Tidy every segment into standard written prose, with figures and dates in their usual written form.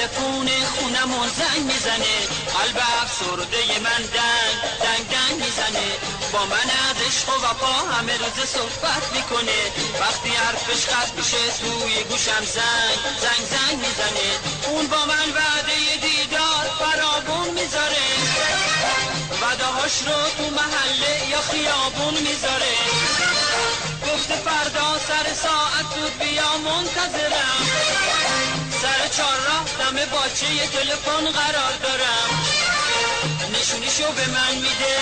تلفن خونمون زنگ میزنه، قلب افسرده من دنگ دنگ دنگ میزنه. با من از عشق و وفا همه روز صحبت میکنه، وقتی حرفش قطع میشه توی گوشم زنگ زنگ زنگ میزنه. اون با من وعده دیدار فراوون میذاره، وعده هاش رو تو محله یا خیابون میذاره. گفته فردا سر ساعت زود بیا منتظرم، سر چهارراه دم باچه تلفن قرار دارم. نشونیشو به من میده،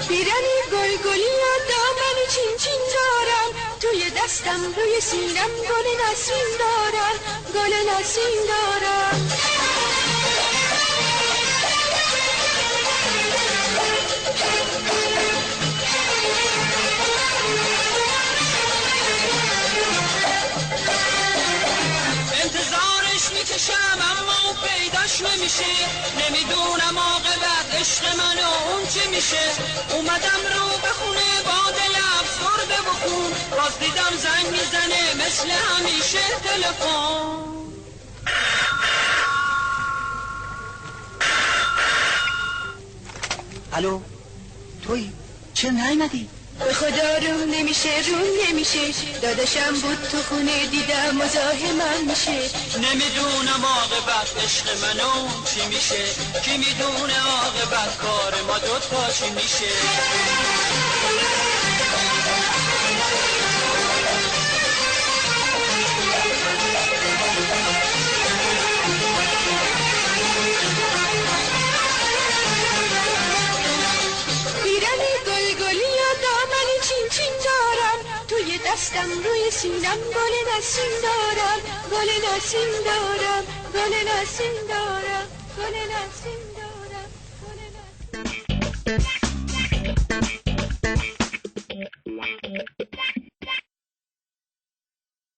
پیرنی گل گلی و دامن چین چین دارم، توی دستم روی سینم گل نسیم دارم، گل نسیم دارم. انتظارش میکشم اما پیداش نمیشه، نمیدونم عاقبت عشق من و اون چی میشه. اومدم رو به خونه با دل افسرده و خون، باز دیدم زنگ میزنه مثل همیشه تلفن. الو توی چرا نیومدی؟ به خدا رو نمیشه داداشم بود تو خونه دیدم مزاحمم میشه. نمیدونم عاقبت عشق منو چی میشه، کی میدونه عاقبت کار ما دوتا چی میشه. پیرنی گل گلی و دامن چین چین دارم، توی دستم روی سینم گل نسیم دارم، گل نسیم دارم، گل نسیم دارم، گل نسیم دارم، گل نسیم دارم.